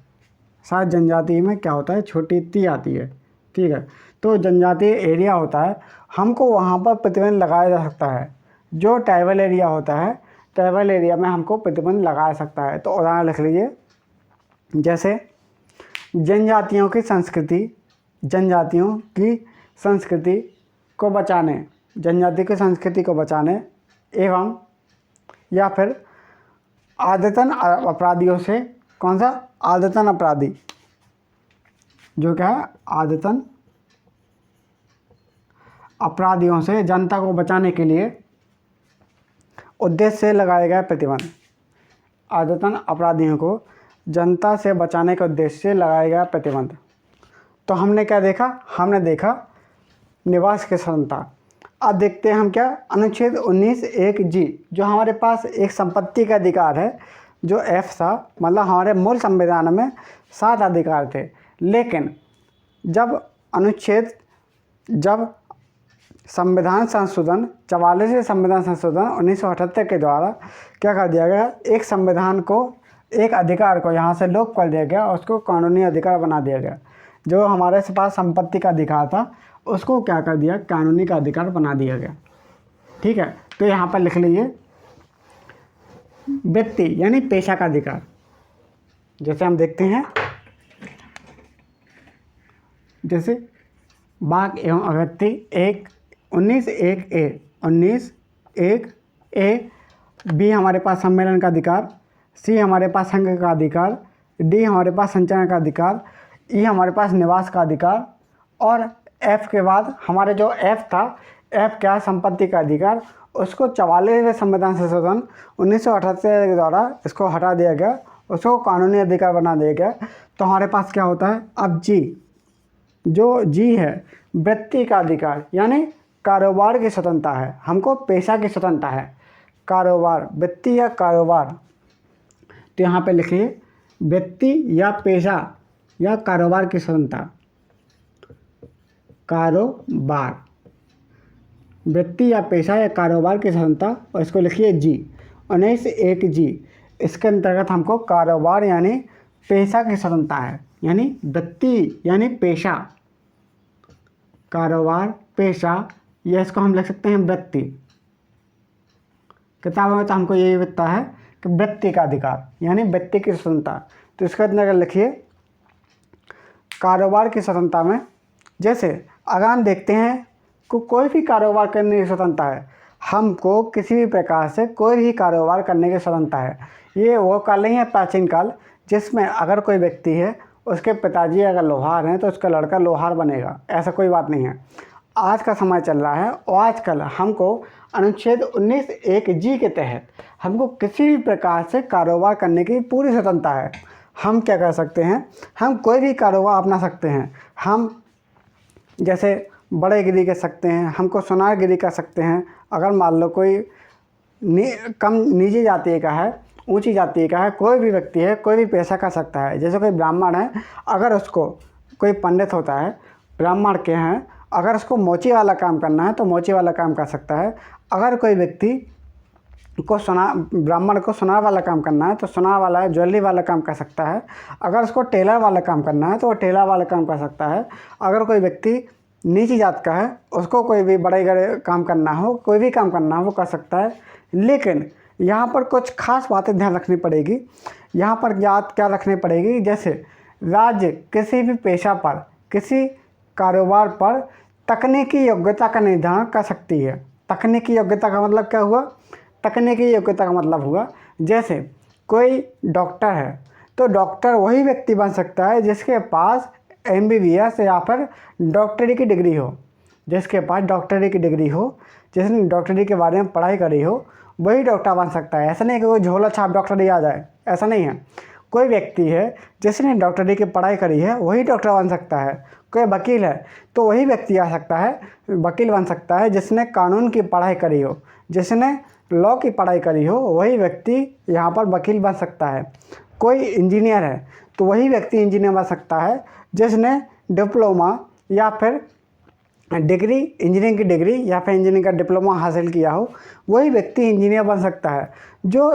शायद जनजातीय में क्या होता है, छोटी ती आती है, ठीक है। तो जनजातीय एरिया होता है, हमको वहाँ पर प्रतिबंध लगाया जा सकता है। जो ट्राइबल एरिया होता है, ट्राइबल एरिया में हमको प्रतिबंध लगाया सकता है। तो उदाहरण लिख लीजिए, जैसे जनजातियों की संस्कृति को बचाने, जनजाति की संस्कृति को बचाने एवं या फिर आदतन अपराधियों से, कौन सा, आदतन अपराधी, जो क्या है, आदतन अपराधियों से जनता को बचाने के लिए उद्देश्य से लगाया गया प्रतिबंध। आदतन अपराधियों को जनता से बचाने के उद्देश्य से लगाया गया प्रतिबंध। तो हमने क्या देखा, हमने देखा निवास की स्वतंत्रता। अब देखते हैं हम क्या, अनुच्छेद 19(1)(g), जो हमारे पास एक संपत्ति का अधिकार है, जो एफ था, मतलब हमारे मूल संविधान में 7 अधिकार थे। लेकिन जब संविधान संशोधन 44वें संविधान संशोधन 1978 के द्वारा क्या कर दिया गया, एक संविधान को, एक अधिकार को यहाँ से लोप कर दिया गया, उसको कानूनी अधिकार बना दिया गया। जो हमारे पास संपत्ति का अधिकार था, उसको क्या कर दिया, कानूनी का अधिकार बना दिया गया, ठीक है। तो यहाँ पर लिख लीजिए, व्यक्ति यानी पेशा का अधिकार। जैसे हम देखते हैं, जैसे बाघ एवं अगत्ती 19(1)(a), बी हमारे पास सम्मेलन का अधिकार, सी हमारे पास संघ का अधिकार, डी हमारे पास संचरण का अधिकार, ई हमारे पास निवास का अधिकार, और एफ के बाद हमारे जो एफ था, एफ क्या, संपत्ति का अधिकार, उसको 44वें संविधान संशोधन 1978 के द्वारा इसको हटा दिया गया, उसको कानूनी अधिकार बना दिया गया। तो हमारे पास क्या होता है, अब जी, जो जी है, व्यक्ति का अधिकार यानी कारोबार की स्वतंत्रता है, हमको पेशा की स्वतंत्रता है, कारोबार, व्यक्ति या कारोबार। तो यहाँ पे लिखिए, व्यक्ति या पेशा या कारोबार की स्वतंत्रता, कारोबार, व्यक्ति या पेशा या कारोबार की स्वतंत्रता, और इसको लिखिए जी, 19(1)(g), इसके अंतर्गत हमको कारोबार यानी पेशा की स्वतंत्रता है, यानी व्यक्ति यानी पेशा, कारोबार, पेशा, या इसको हम लिख सकते हैं व्यक्ति। किताबों में तो हमको यही मिलता है कि व्यक्ति का अधिकार यानी व्यक्ति की स्वतंत्रता। तो इसके अंदर लिखिए, कारोबार की स्वतंत्रता में, जैसे अगर हम देखते हैं कोई भी कारोबार करने की स्वतंत्रता है, हमको किसी भी प्रकार से कोई भी कारोबार करने की स्वतंत्रता है। ये वो काल नहीं है प्राचीन काल, जिसमें अगर कोई व्यक्ति है, उसके पिताजी अगर लोहार हैं तो उसका लड़का लोहार बनेगा, ऐसा कोई बात नहीं है। आज का समय चल रहा है और आजकल हमको अनुच्छेद 19(1)(g) के तहत हमको किसी भी प्रकार से कारोबार करने की पूरी स्वतंत्रता है। हम क्या कर सकते हैं, हम कोई भी कारोबार अपना सकते हैं। हम जैसे बड़ेगिरी कर सकते हैं, हमको सोनारगिरी कर सकते हैं। अगर मान लो कोई कम निजी जाति का है, ऊंची जाति का है, कोई भी व्यक्ति है, कोई भी पेशा कर सकता है। जैसे कोई ब्राह्मण है, अगर उसको, कोई पंडित होता है, ब्राह्मण के हैं, अगर उसको मोची वाला काम करना है तो मोची वाला काम कर सकता है। अगर कोई व्यक्ति को ब्राह्मण को सोनार वाला काम करना है तो सोनार वाला, ज्वेलरी वाला काम कर सकता है। अगर उसको टेलर वाला काम करना है तो वो टेलर वाला काम कर सकता है। अगर कोई व्यक्ति नीची जात का है, उसको कोई भी बड़े काम करना हो, कोई भी काम करना हो, वो कर सकता है। लेकिन यहाँ पर कुछ खास बातें ध्यान रखनी पड़ेगी। यहाँ पर याद क्या रखनी पड़ेगी, जैसे राज्य किसी भी पेशा पर, किसी कारोबार पर तकनीकी योग्यता का निर्धारण कर सकती है। तकनीकी योग्यता का मतलब क्या हुआ, तकनीकी योग्यता का मतलब हुआ, जैसे कोई डॉक्टर है तो डॉक्टर वही व्यक्ति बन सकता है जिसके पास MBBS या फिर डॉक्टरी की डिग्री हो। जिसके पास डॉक्टरी की डिग्री हो, जिसने डॉक्टरी के बारे में पढ़ाई करी हो, वही डॉक्टर बन सकता है। ऐसा नहीं कि कोई झोला छाप डॉक्टरी आ जाए, ऐसा नहीं है। कोई व्यक्ति है जिसने डॉक्टरी की पढ़ाई करी है वही डॉक्टर बन सकता है। कोई वकील है तो वही व्यक्ति आ सकता है, वकील बन सकता है जिसने कानून की पढ़ाई करी हो, जिसने लॉ की पढ़ाई करी हो, वही व्यक्ति यहाँ पर वकील बन सकता है। कोई इंजीनियर है तो वही व्यक्ति इंजीनियर बन सकता है जिसने डिप्लोमा या फिर डिग्री, इंजीनियरिंग की डिग्री या फिर इंजीनियरिंग का डिप्लोमा हासिल किया हो, वही व्यक्ति इंजीनियर बन सकता है। जो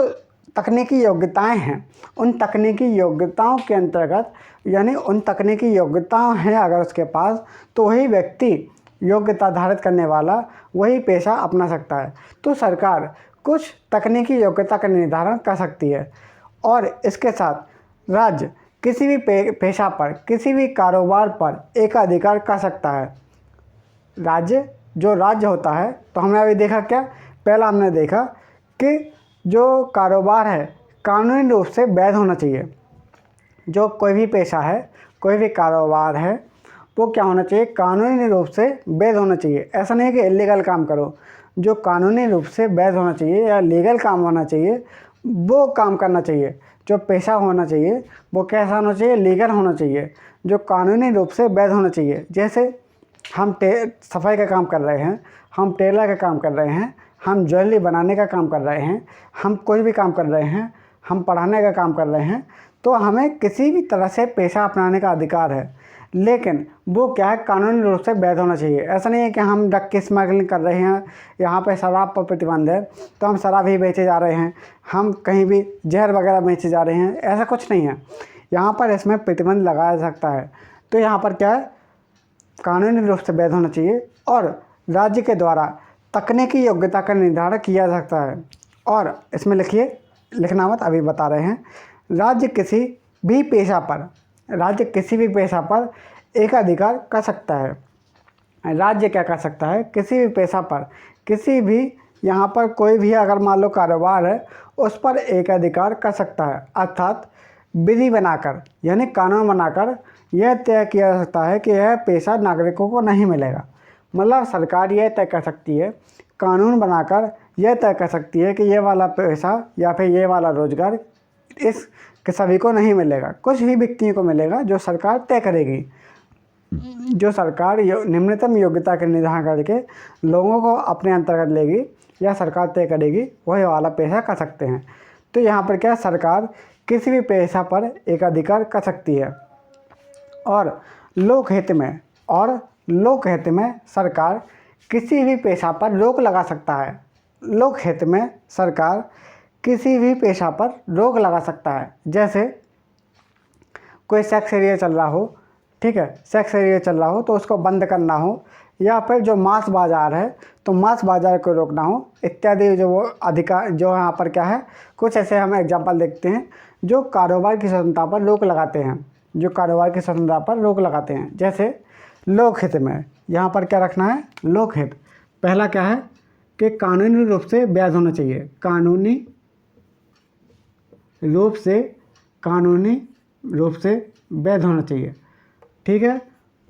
तकनीकी योग्यताएं हैं, उन तकनीकी योग्यताओं के अंतर्गत, यानी उन तकनीकी योग्यताएं हैं अगर उसके पास, तो वही व्यक्ति योग्यता धारित करने वाला वही पेशा अपना सकता है। तो सरकार कुछ तकनीकी योग्यता का निर्धारण कर सकती है और इसके साथ राज्य किसी भी पेशा पर, किसी भी कारोबार पर एकाधिकार कर सकता है। राज्य होता है, तो हमने अभी देखा क्या, पहला हमने देखा कि जो कारोबार है कानूनी रूप से वैध होना चाहिए। जो कोई भी पेशा है, कोई भी कारोबार है, वो क्या होना चाहिए, कानूनी रूप से वैध होना चाहिए। ऐसा नहीं कि इलीगल काम करो, जो कानूनी रूप से वैध होना चाहिए या लीगल काम होना चाहिए वो काम करना चाहिए। जो पेशा होना चाहिए वो कैसा होना चाहिए, लीगल होना चाहिए, जो कानूनी रूप से वैध होना चाहिए। जैसे हम सफाई का काम कर रहे हैं, हम टेलर का काम कर रहे हैं, हम ज्वेलरी बनाने का काम कर रहे हैं, हम कोई भी काम कर रहे हैं, हम पढ़ाने का काम कर रहे हैं, तो हमें किसी भी तरह से पेशा अपनाने का अधिकार है। लेकिन वो क्या है, कानूनी रूप से वैध होना चाहिए। ऐसा नहीं है कि हम ड्रग की स्मगलिंग कर रहे हैं, यहाँ पे शराब पर प्रतिबंध है तो हम शराब ही बेचे जा रहे हैं, हम कहीं भी जहर वगैरह बेचे जा रहे हैं, ऐसा कुछ नहीं है। यहाँ पर इसमें प्रतिबंध लगाया जा सकता है। तो यहाँ पर क्या है, कानूनी रूप से वैध होना चाहिए और राज्य के द्वारा तकनीकी योग्यता का निर्धारण किया जा सकता है। और इसमें लिखिए, लिखना मत, अभी बता रहे हैं। राज्य किसी भी पेशा पर एकाधिकार कर सकता है। राज्य क्या कर सकता है, किसी भी पेशा पर, किसी भी, यहाँ पर कोई भी अगर मान लो कारोबार है उस पर एकाधिकार कर सकता है। अर्थात विधि बनाकर, यानी कानून बनाकर यह तय किया जा सकता है कि यह पेशा नागरिकों को नहीं मिलेगा। मतलब सरकार यह तय कर सकती है, कानून बनाकर यह तय कर सकती है कि ये वाला पेशा या फिर ये वाला रोजगार इस के सभी को नहीं मिलेगा, कुछ ही व्यक्तियों को मिलेगा, जो सरकार तय करेगी। जो सरकार निम्नतम योग्यता के निर्धारण करके लोगों को अपने अंतर्गत लेगी या सरकार तय करेगी, वही वाला पेशा कर सकते हैं। तो यहाँ पर क्या, सरकार किसी भी पेशा पर एकाधिकार कर सकती है। और लोकहित में सरकार किसी भी पेशा पर रोक लगा सकता है। लोकहित में सरकार किसी भी पेशा पर रोक लगा सकता है। जैसे कोई सेक्स एरिया चल रहा हो, ठीक है, सेक्स एरिया चल रहा हो तो उसको बंद करना हो, या फिर जो मांस बाज़ार है तो मांस बाज़ार को रोकना हो, इत्यादि जो वो अधिकार, जो यहाँ पर क्या है, कुछ ऐसे हम एग्जांपल देखते हैं जो कारोबार की स्वतंत्रता पर रोक लगाते हैं, जैसे लोकहित में यहाँ पर क्या रखना है, लोकहित पहला क्या है कि कानूनी रूप से वैध होना चाहिए, कानूनी रूप से वैध होना चाहिए, ठीक है।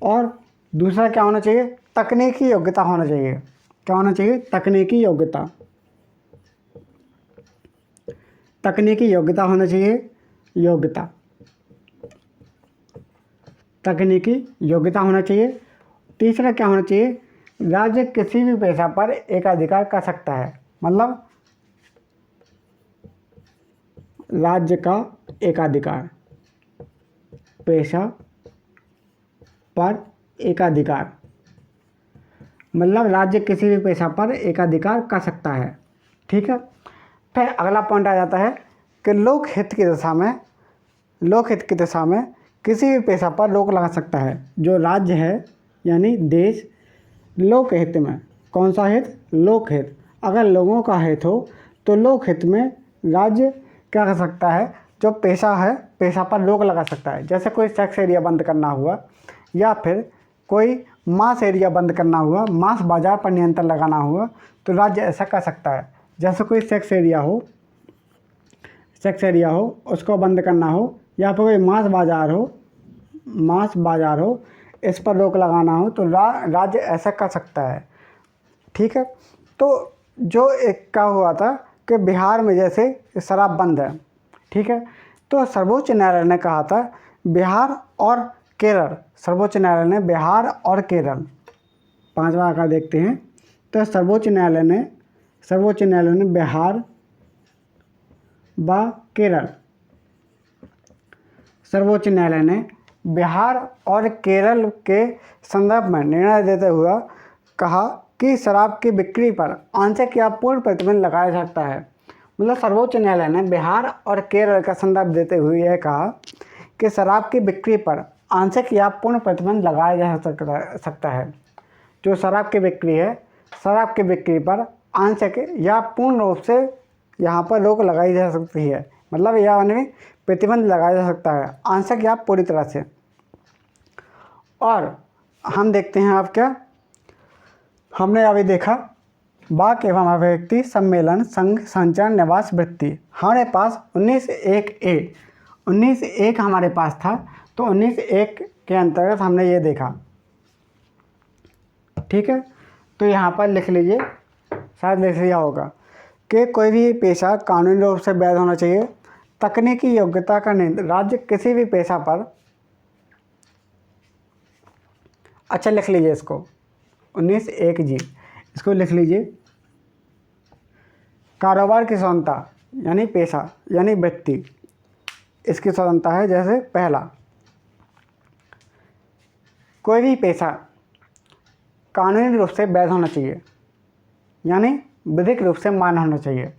और दूसरा क्या होना चाहिए, तकनीकी योग्यता होना चाहिए। क्या होना चाहिए, तकनीकी योग्यता होना चाहिए, तकनीकी योग्यता होना चाहिए। तीसरा क्या होना चाहिए, राज्य किसी भी पेशा पर एकाधिकार कर सकता है। मतलब राज्य का एकाधिकार, पेशा पर एकाधिकार, मतलब राज्य किसी भी पेशा पर एकाधिकार कर सकता है, ठीक है। फिर अगला पॉइंट आ जाता है कि लोकहित की दिशा में किसी भी पेशा पर रोक लगा सकता है। जो राज्य है यानी देश, लोकहित में, कौन सा हित, लोकहित, अगर लोगों का हित हो तो लोकहित में राज्य क्या कर सकता है, जो पेशा है पेशा पर रोक लगा सकता है। जैसे कोई सेक्स एरिया बंद करना हुआ, या फिर कोई मांस एरिया बंद करना हुआ, मांस बाज़ार पर नियंत्रण लगाना हुआ, तो राज्य ऐसा कर सकता है। जैसे कोई सेक्स एरिया हो उसको बंद करना हो, या फिर कोई मांस बाज़ार हो, इस पर रोक लगाना हो तो राज्य ऐसा कर सकता है। ठीक है, तो जो एक का हुआ था कि बिहार में जैसे शराब बंद है, ठीक है, तो सर्वोच्च न्यायालय ने कहा था बिहार और केरल, सर्वोच्च न्यायालय ने बिहार और केरल, 5वां आंकड़ा देखते हैं, तो सर्वोच्च न्यायालय ने बिहार व केरल, सर्वोच्च न्यायालय ने बिहार और केरल के संदर्भ में निर्णय देते हुए कहा कि शराब की बिक्री पर आंशिक या पूर्ण प्रतिबंध लगाया जा सकता है। मतलब सर्वोच्च न्यायालय ने बिहार और केरल का संदर्भ देते हुए यह कहा कि शराब की बिक्री पर आंशिक या पूर्ण प्रतिबंध लगाया जा सकता है। जो शराब की बिक्री है, शराब की बिक्री पर आंशिक या पूर्ण रूप से यहाँ पर रोक लगाई जा सकती है, मतलब यह उनमें प्रतिबंध लगाया जा सकता है, आंशिक या पूरी तरह से। और हम देखते हैं अब क्या हमने अभी देखा, वाक्य एवं अभिव्यक्ति सम्मेलन संघ संचरण निवास वृत्ति। हमारे पास 19(1) हमारे पास था, तो 19(1) के अंतर्गत हमने ये देखा। ठीक है, तो यहाँ पर लिख लीजिए, शायद लिख लिया होगा कि कोई भी पेशा कानूनी रूप से वैध होना चाहिए। तकनीकी योग्यता का राज्य किसी भी पेशा पर, अच्छा लिख लीजिए इसको 19(1) जी, इसको लिख लीजिए। कारोबार की स्वतंत्रता यानी पेशा यानी व्यक्ति, इसकी स्वतंत्रता है। जैसे पहला, कोई भी पेशा कानूनी रूप से वैध होना चाहिए, यानी विधिक रूप से मान्य होना चाहिए।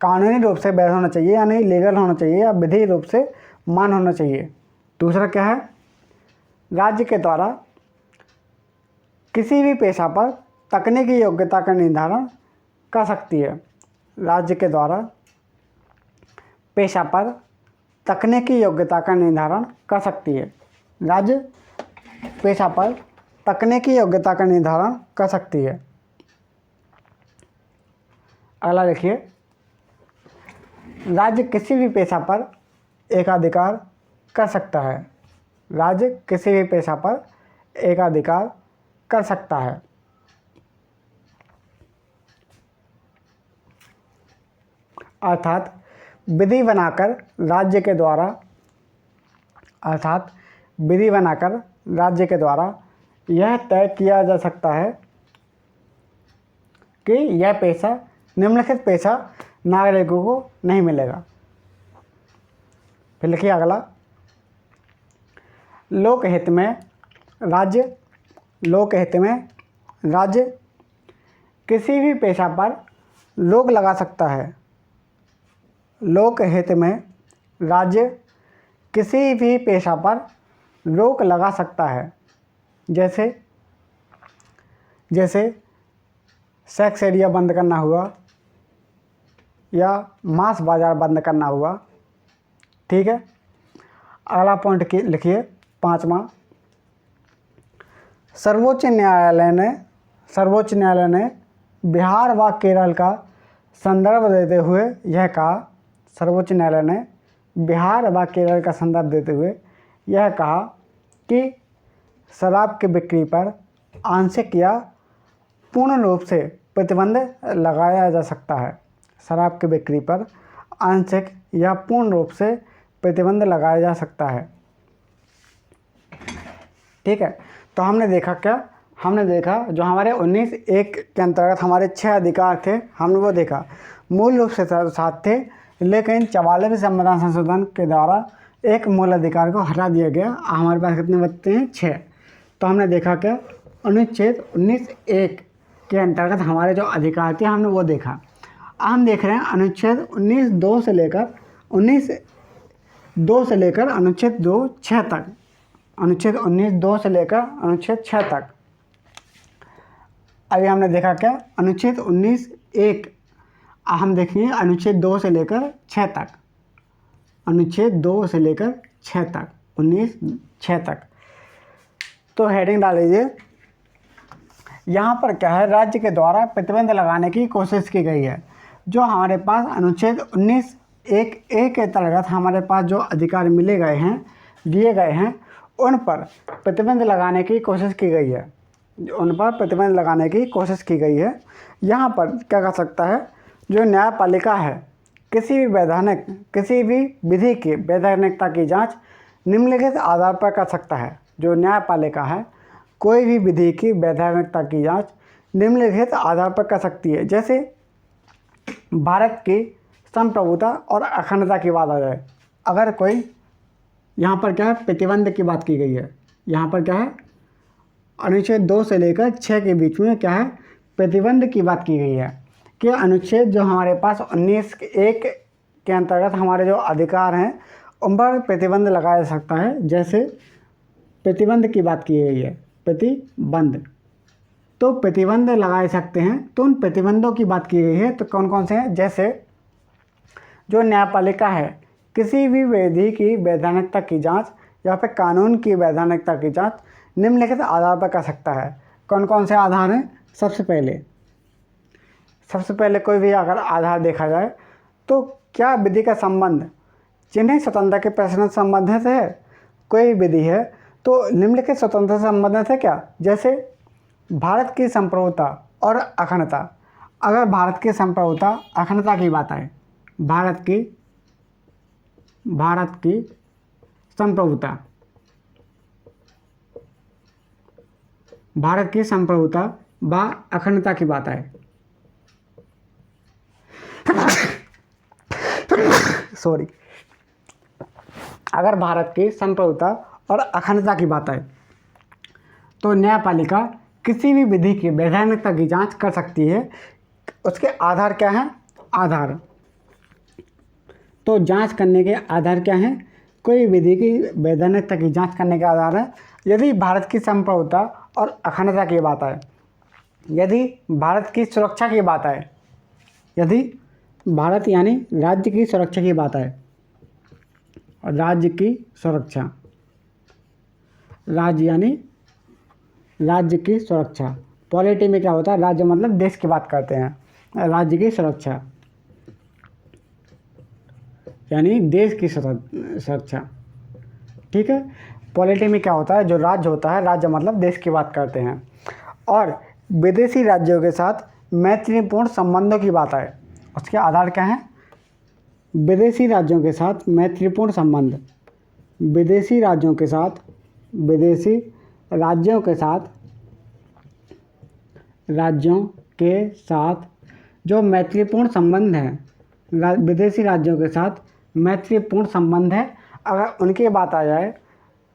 कानूनी रूप से वैध होना चाहिए यानी लीगल होना चाहिए या विधिक रूप से मान्य होना चाहिए। दूसरा क्या है, राज्य के द्वारा किसी भी पेशा पर तकनीकी योग्यता का निर्धारण कर सकती है। राज्य के द्वारा पेशा पर तकनीकी योग्यता का निर्धारण कर सकती है। राज्य पेशा पर तकनीकी योग्यता का निर्धारण कर सकती है। अगला देखिए, राज्य किसी भी पेशा पर एकाधिकार कर सकता है। राज्य किसी भी पेशा पर एकाधिकार कर सकता है। अर्थात विधि बनाकर राज्य के द्वारा यह तय किया जा सकता है कि यह पेशा, निम्नलिखित पेशा नागरिकों को नहीं मिलेगा। फिर लिखिए अगला, लोकहित में राज्य किसी भी पेशा पर रोक लगा सकता है। लोकहित में राज्य किसी भी पेशा पर रोक लगा सकता है। जैसे सेक्स एरिया बंद करना हुआ या मांस बाजार बंद करना हुआ। ठीक है, अगला पॉइंट लिखिए 5वां, सर्वोच्च न्यायालय ने बिहार व केरल का संदर्भ देते हुए यह कहा। सर्वोच्च न्यायालय ने बिहार व केरल का संदर्भ देते हुए यह कहा कि शराब की बिक्री पर आंशिक या पूर्ण रूप से प्रतिबंध लगाया जा सकता है। शराब की बिक्री पर आंशिक या पूर्ण रूप से प्रतिबंध लगाया जा सकता है। ठीक है, तो हमने देखा क्या, हमने देखा जो हमारे 19(1) के अंतर्गत हमारे 6 अधिकार थे, हमने वो देखा। मूल रूप से 7 थे, लेकिन 44वें संविधान संशोधन के द्वारा एक मूल अधिकार को हटा दिया गया। हमारे पास कितने बचते हैं? 6। तो हमने देखा क्या, अनुच्छेद 19(1) के अंतर्गत हमारे जो अधिकार थे हमने वो देखा। अब हम देख रहे हैं अनुच्छेद 19(2) से लेकर अनुच्छेद 2(6) तक। अनुच्छेद 19(2) से लेकर अनुच्छेद 6 तक। अभी हमने देखा क्या, अनुच्छेद 19(1) हम देखेंगे अनुच्छेद 2 से लेकर 6 तक। अनुच्छेद 2 से लेकर 6 तक, 19(6) तक। तो हेडिंग डाल लीजिए। यहाँ पर क्या है, राज्य के द्वारा प्रतिबंध लगाने की कोशिश की गई है। जो हमारे पास अनुच्छेद 19(1) के अंतर्गत हमारे पास जो अधिकार दिए गए हैं, उन पर प्रतिबंध लगाने की कोशिश की गई है, उन पर प्रतिबंध लगाने की कोशिश की गई है। यहाँ पर क्या कर सकता है, जो न्यायपालिका है किसी भी विधि की वैधानिकता की जांच निम्नलिखित आधार पर कर सकता है। जो न्यायपालिका है कोई भी विधि की वैधानिकता की जांच निम्नलिखित आधार पर कर सकती है। जैसे भारत की संप्रभुता और अखंडता की बात आ जाए, अगर कोई, यहाँ पर क्या है, प्रतिबंध की बात की गई है। यहाँ पर क्या है, अनुच्छेद 2 से लेकर 6 के बीच में क्या है, प्रतिबंध की बात की गई है कि अनुच्छेद जो हमारे पास 19(1) के अंतर्गत हमारे जो अधिकार हैं उन पर प्रतिबंध लगाया जा सकता है। जैसे प्रतिबंध की बात की गई है, प्रतिबंध, तो प्रतिबंध लगाए सकते हैं। तो उन प्रतिबंधों की बात की गई है, तो कौन कौन से हैं, जैसे जो न्यायपालिका है किसी भी विधि की वैधानिकता की जांच या फिर कानून की वैधानिकता की जांच निम्नलिखित आधार पर कर सकता है। कौन कौन से आधार हैं, सबसे पहले कोई भी अगर आधार देखा जाए तो क्या विधि का संबंध जिन्हें स्वतंत्रता के प्रश्न से संबंधित है, कोई विधि है तो निम्नलिखित स्वतंत्रता से संबंधित है क्या, जैसे भारत की संप्रभुता और अखंडता। अगर भारत की संप्रभुता अखंडता की बात आए, भारत की संप्रभुता, भारत की संप्रभुता व अखंडता की बात आए अगर भारत की संप्रभुता और अखंडता की बात आए तो न्यायपालिका किसी भी विधि की वैधानिकता की जांच कर सकती है। उसके आधार क्या हैं, आधार, तो जांच करने के आधार क्या हैं, कोई विधि की वैधानिकता की जांच करने के आधार है यदि भारत की संप्रभुता और अखंडता की बात आए, यदि भारत की सुरक्षा की बात आए, यदि भारत यानी राज्य की सुरक्षा की बात आए, राज्य की सुरक्षा, राज्य यानी राज्य की सुरक्षा, पॉलिटी में क्या होता है, राज्य मतलब देश की बात करते हैं, राज्य की सुरक्षा यानी देश की सुरक्षा, ठीक है। पॉलिटी में क्या होता है, जो राज्य होता है, राज्य मतलब देश की बात करते हैं। और विदेशी राज्यों के साथ मैत्रीपूर्ण संबंधों की बात आए, उसके आधार क्या है, विदेशी राज्यों के साथ मैत्रीपूर्ण संबंध, विदेशी राज्यों के साथ जो मैत्रीपूर्ण संबंध है, विदेशी राज्यों के साथ मैत्रीपूर्ण संबंध है, अगर उनकी बात आ जाए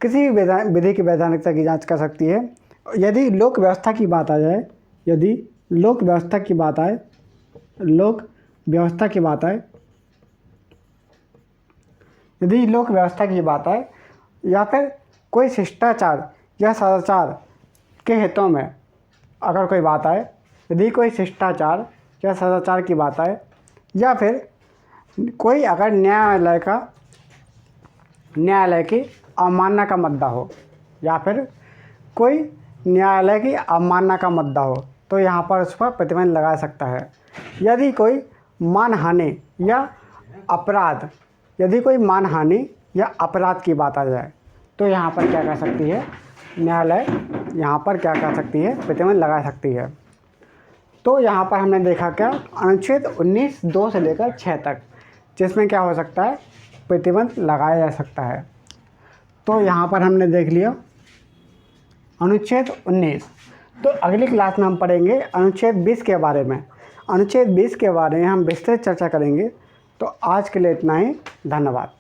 किसी भी विधि की वैधानिकता की जांच कर सकती है। यदि लोक व्यवस्था की बात आ जाए, यदि लोक व्यवस्था की बात आए या फिर कोई शिष्टाचार या सदाचार के हितों में अगर कोई बात आए, यदि कोई शिष्टाचार या सदाचार की बात आए, या फिर कोई अगर न्यायालय की अवमानना का मुद्दा हो, या फिर कोई न्यायालय की अवमानना का मुद्दा हो, तो यहाँ पर उस पर प्रतिबंध लगा सकता है। यदि कोई मानहानि या अपराध की बात आ जाए तो यहाँ पर क्या कर सकती है, न्यायालय यहाँ पर क्या कर सकती है, प्रतिबंध लगा सकती है। तो यहाँ पर हमने देखा क्या, अनुच्छेद 19(2) से लेकर 6 तक, जिसमें क्या हो सकता है, प्रतिबंध लगाया जा सकता है। तो यहाँ पर हमने देख लिया अनुच्छेद 19। तो अगली क्लास में हम पढ़ेंगे अनुच्छेद 20 के बारे में। अनुच्छेद 20 के बारे में हम विस्तृत चर्चा करेंगे। तो आज के लिए इतना ही, धन्यवाद।